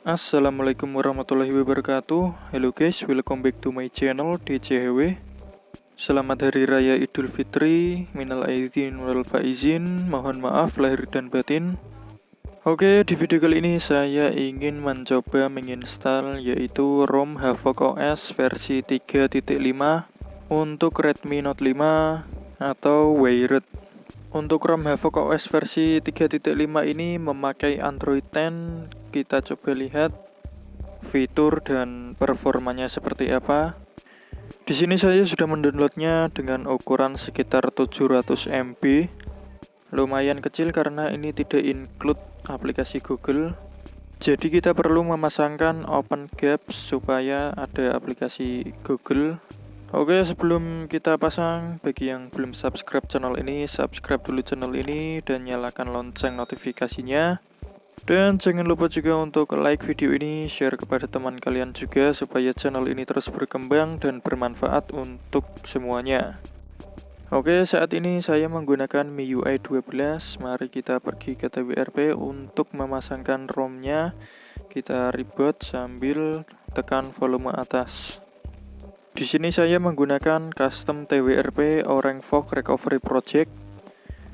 Assalamualaikum warahmatullahi wabarakatuh. Hello guys, welcome back to my channel DCHW. Selamat Hari Raya Idul Fitri, minal aidin wal faizin, mohon maaf lahir dan batin. Oke, di video kali ini saya ingin mencoba menginstal yaitu ROM Havoc OS versi 3.5 untuk Redmi Note 5 atau Wired. Untuk ROM Havoc OS versi 3.5 ini memakai Android 10. Kita coba lihat fitur dan performanya seperti apa. Di sini saya sudah mendownloadnya dengan ukuran sekitar 700 MB. Lumayan kecil karena ini tidak include aplikasi Google. Jadi kita perlu memasangkan OpenGapes supaya ada aplikasi Google. Oke, sebelum kita pasang, bagi yang belum subscribe channel ini, subscribe dulu channel ini dan nyalakan lonceng notifikasinya. Dan jangan lupa juga untuk like video ini, share kepada teman kalian juga supaya channel ini terus berkembang dan bermanfaat untuk semuanya. Oke, saat ini saya menggunakan MIUI 12. Mari kita pergi ke TWRP untuk memasangkan ROM-nya. Kita reboot sambil tekan volume atas. Di sini saya menggunakan custom TWRP Orange Recovery Project.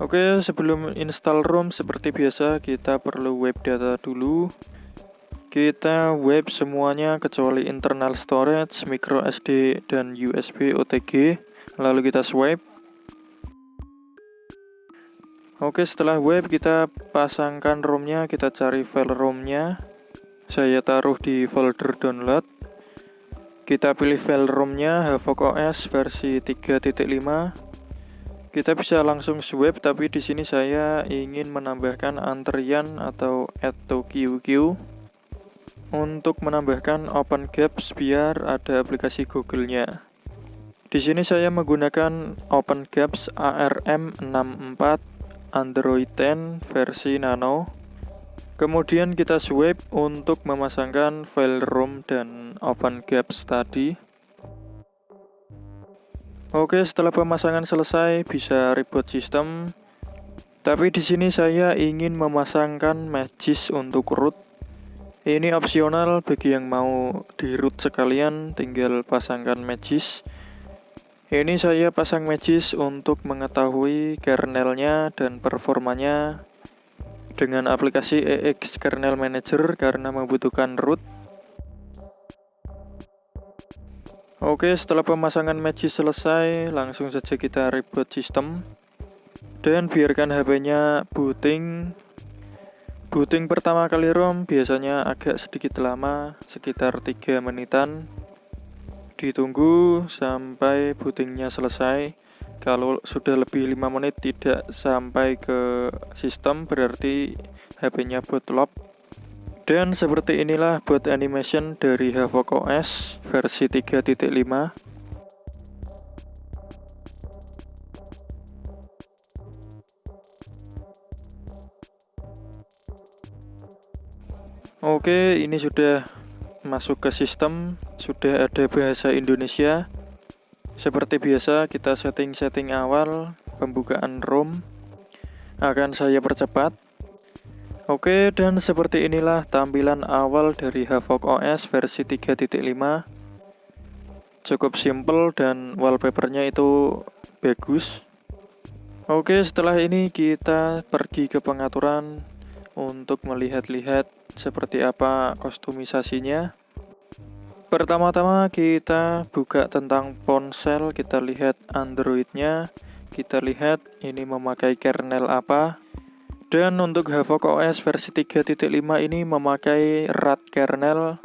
Oke, sebelum install ROM seperti biasa kita perlu wipe data dulu. Kita wipe semuanya kecuali internal storage, micro SD dan USB OTG. Lalu kita swipe. Oke, setelah wipe kita pasangkan ROM-nya, kita cari file ROM-nya. Saya taruh di folder download. Kita pilih file ROM-nya Havoc OS versi 3.5. Kita bisa langsung swipe, tapi di sini saya ingin menambahkan antrian atau add to queue untuk menambahkan OpenGapes biar ada aplikasi Google-nya. Di sini saya menggunakan OpenGapes ARM64 Android 10 versi Nano. Kemudian kita swipe untuk memasangkan file ROM dan OpenGapes tadi. Oke, setelah pemasangan selesai bisa reboot sistem. Tapi di sini saya ingin memasangkan Magisk untuk root. Ini opsional bagi yang mau di root sekalian, tinggal pasangkan Magisk. Ini saya pasang Magisk untuk mengetahui kernelnya dan performanya dengan aplikasi EX Kernel Manager karena membutuhkan root. Oke, setelah pemasangan Magisk selesai, langsung saja kita reboot sistem dan biarkan HP-nya booting. Booting pertama kali ROM biasanya agak sedikit lama, sekitar 3 menitan. Ditunggu sampai bootingnya selesai. Kalau sudah lebih 5 menit tidak sampai ke sistem, berarti HP-nya bootloop. Dan seperti inilah boot animation dari Havoc OS versi 3.5. Oke, ini sudah masuk ke sistem, sudah ada bahasa Indonesia. Seperti biasa kita setting awal pembukaan ROM akan saya percepat. Oke, dan seperti inilah tampilan awal dari Havoc OS versi 3.5. Cukup simple dan wallpapernya itu bagus. Oke, setelah ini kita pergi ke pengaturan untuk melihat-lihat seperti apa kostumisasinya. Pertama-tama kita buka tentang ponsel, kita lihat Android-nya, kita lihat ini memakai kernel apa. Dan untuk Havoc OS versi 3.5 ini memakai RAD kernel.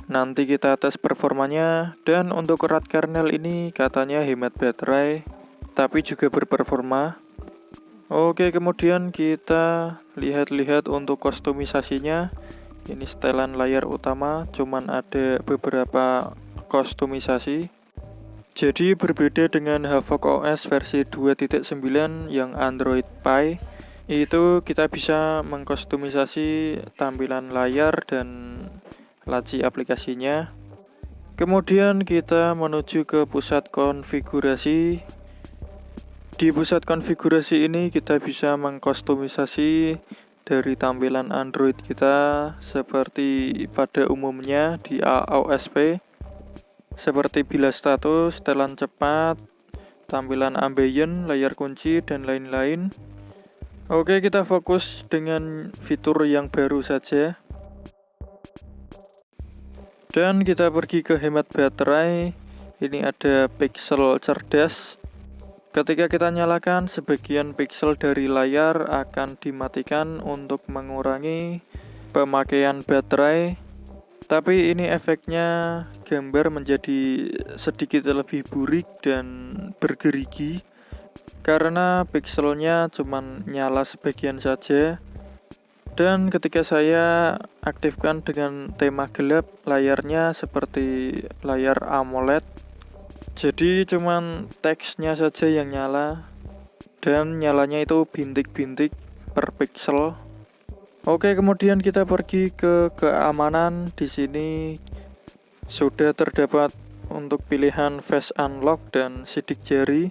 Nanti kita tes performanya. Dan untuk RAD kernel ini katanya hemat baterai, tapi juga berperforma. Oke, kemudian kita lihat-lihat untuk kostumisasinya. Ini setelan layar utama, cuman ada beberapa kostumisasi. Jadi berbeda dengan Havoc OS versi 2.9 yang Android Pie, itu kita bisa mengkustomisasi tampilan layar dan laci aplikasinya. Kemudian kita menuju ke pusat konfigurasi. Di pusat konfigurasi ini kita bisa mengkustomisasi dari tampilan Android kita seperti pada umumnya di AOSP, seperti bilas status, setelan cepat, tampilan ambient, layar kunci, dan lain-lain. Oke, kita fokus dengan fitur yang baru saja. Dan kita pergi ke hemat baterai. Ini ada pixel cerdas. Ketika kita nyalakan, sebagian pixel dari layar akan dimatikan untuk mengurangi pemakaian baterai. Tapi ini efeknya gambar menjadi sedikit lebih burik dan bergerigi karena pixelnya cuma nyala sebagian saja. Dan ketika saya aktifkan dengan tema gelap, layarnya seperti layar AMOLED. Jadi cuman teksnya saja yang nyala dan nyalanya itu bintik-bintik per pixel. Oke, kemudian kita pergi ke keamanan. Di sini sudah terdapat untuk pilihan Face Unlock dan sidik jari.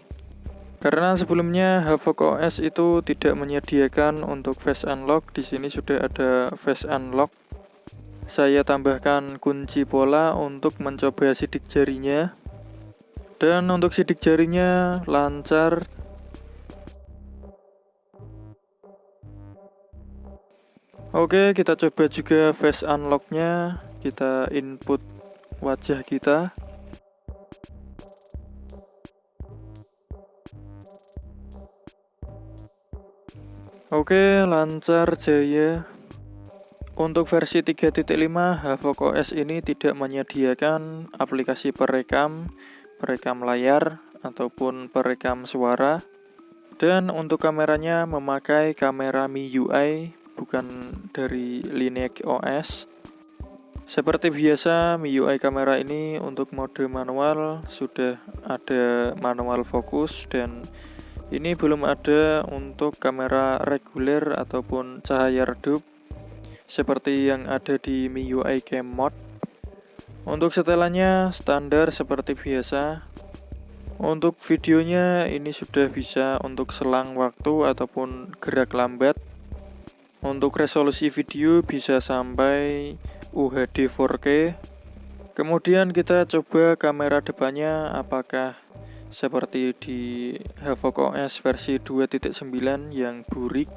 Karena sebelumnya Havoc OS itu tidak menyediakan untuk Face Unlock, di sini sudah ada Face Unlock. Saya tambahkan kunci pola untuk mencoba sidik jarinya. Dan untuk sidik jarinya lancar. Oke, kita coba juga Face Unlock-nya. Kita input wajah kita. Oke, lancar jaya. Untuk versi 3.5 Havoc OS ini tidak menyediakan aplikasi perekam layar ataupun perekam suara. Dan untuk kameranya memakai kamera MIUI, bukan dari Lineage OS. Seperti biasa, MIUI kamera ini untuk mode manual sudah ada manual fokus, dan ini belum ada untuk kamera reguler ataupun cahaya redup seperti yang ada di MIUI Cam Mode. Untuk setelannya standar seperti biasa. Untuk videonya ini sudah bisa untuk selang waktu ataupun gerak lambat. Untuk resolusi video bisa sampai UHD 4K. Kemudian kita coba kamera depannya apakah seperti di Havoc OS versi 2.9 yang burik.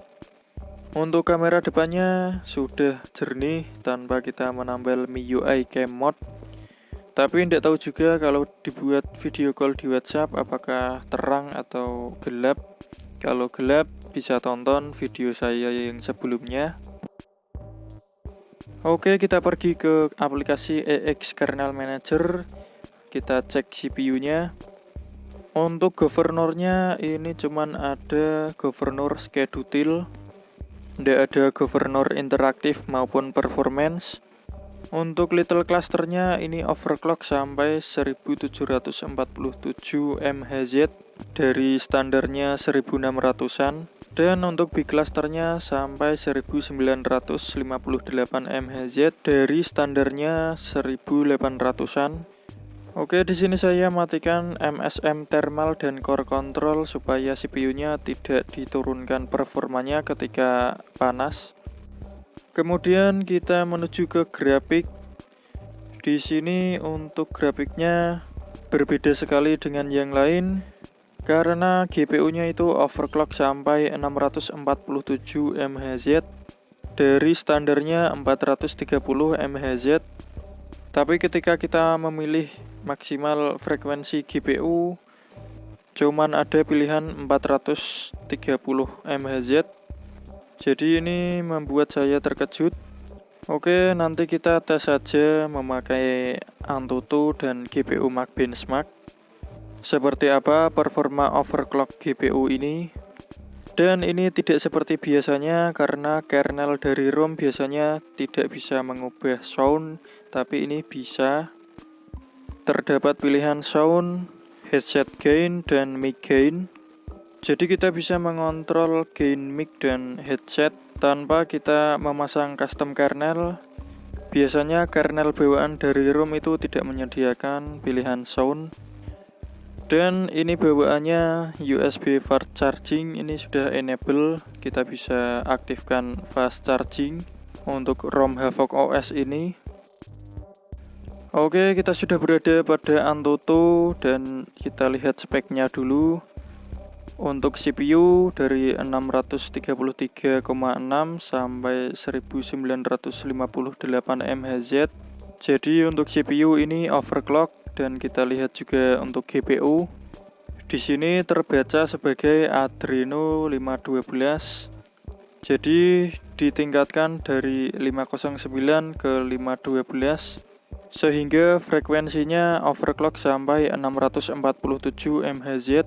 Untuk kamera depannya sudah jernih tanpa kita menambah MIUI Cam Mode. Tapi tidak tahu juga kalau dibuat video call di WhatsApp apakah terang atau gelap. Kalau gelap bisa tonton video saya yang sebelumnya. Oke, kita pergi ke aplikasi EX Kernel Manager. Kita cek CPU-nya. Untuk governornya ini cuman ada governor schedule. Tidak ada governor interaktif maupun performance. Untuk little clusternya ini overclock sampai 1747 MHz dari standarnya 1600-an. Dan untuk big clusternya sampai 1958 MHz dari standarnya 1800-an. Oke, di sini saya matikan MSM thermal dan core control supaya CPU-nya tidak diturunkan performanya ketika panas. Kemudian kita menuju ke grafik. Di sini untuk grafiknya berbeda sekali dengan yang lain karena GPU-nya itu overclock sampai 647 MHz dari standarnya 430 MHz. Tapi ketika kita memilih maksimal frekuensi GPU cuman ada pilihan 430 MHz. Jadi ini membuat saya terkejut. Oke, nanti kita tes saja memakai Antutu dan GPU Max Benchmark. Seperti apa performa overclock GPU ini. Dan ini tidak seperti biasanya karena kernel dari ROM biasanya tidak bisa mengubah sound, tapi ini bisa. Terdapat pilihan sound, headset gain, dan mic gain. Jadi kita bisa mengontrol gain mic dan headset tanpa kita memasang custom kernel. Biasanya kernel bawaan dari ROM itu tidak menyediakan pilihan sound. Dan ini bawaannya USB fast charging, ini sudah enable. Kita bisa aktifkan fast charging untuk ROM Havoc OS ini. Oke, kita sudah berada pada Antutu dan kita lihat speknya dulu. Untuk CPU dari 633,6 sampai 1958 MHz. Jadi untuk CPU ini overclock, dan kita lihat juga untuk GPU. Di sini terbaca sebagai Adreno 512. Jadi ditingkatkan dari 509 ke 512 sehingga frekuensinya overclock sampai 647 MHz.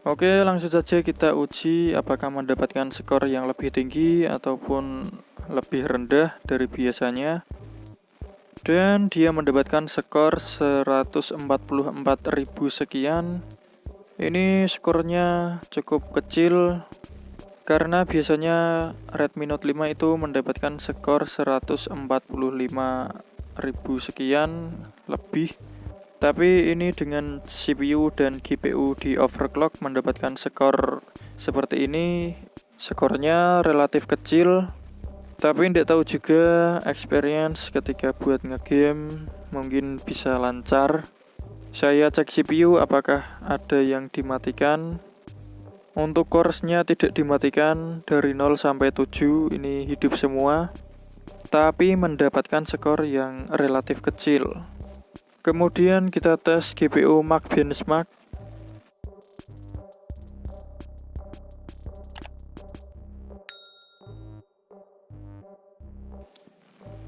Oke, langsung saja kita uji apakah mendapatkan skor yang lebih tinggi ataupun lebih rendah dari biasanya. Dan dia mendapatkan skor 144.000 sekian. Ini skornya cukup kecil karena biasanya Redmi Note 5 itu mendapatkan skor 145.000 sekian lebih. Tapi ini dengan CPU dan GPU di overclock mendapatkan skor seperti ini. Skornya relatif kecil. Tapi tidak tahu juga experience ketika buat ngegame mungkin bisa lancar. Saya cek CPU apakah ada yang dimatikan. Untuk coresnya tidak dimatikan, dari 0 sampai 7 ini hidup semua. Tapi mendapatkan skor yang relatif kecil. Kemudian kita tes GPU Mark Benchmark.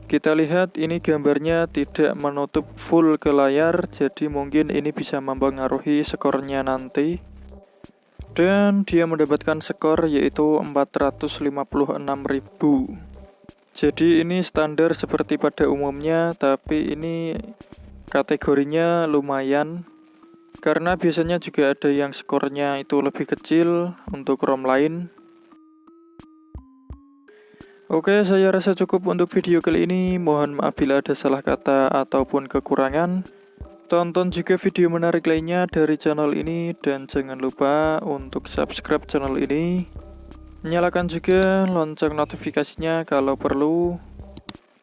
Kita lihat ini gambarnya tidak menutup full ke layar, jadi mungkin ini bisa mempengaruhi skornya nanti. Dan dia mendapatkan skor yaitu 456.000. Jadi ini standar seperti pada umumnya, tapi ini kategorinya lumayan. Karena biasanya juga ada yang skornya itu lebih kecil untuk ROM lain. Oke, saya rasa cukup untuk video kali ini. Mohon maaf bila ada salah kata ataupun kekurangan. Tonton juga video menarik lainnya dari channel ini, dan jangan lupa untuk subscribe channel ini. Nyalakan juga lonceng notifikasinya kalau perlu.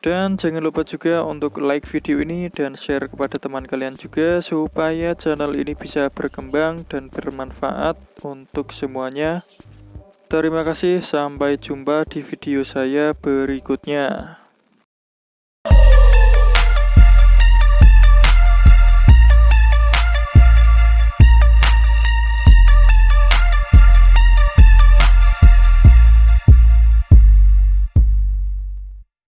Dan jangan lupa juga untuk like video ini dan share kepada teman kalian juga, supaya channel ini bisa berkembang dan bermanfaat untuk semuanya. Terima kasih, sampai jumpa di video saya berikutnya.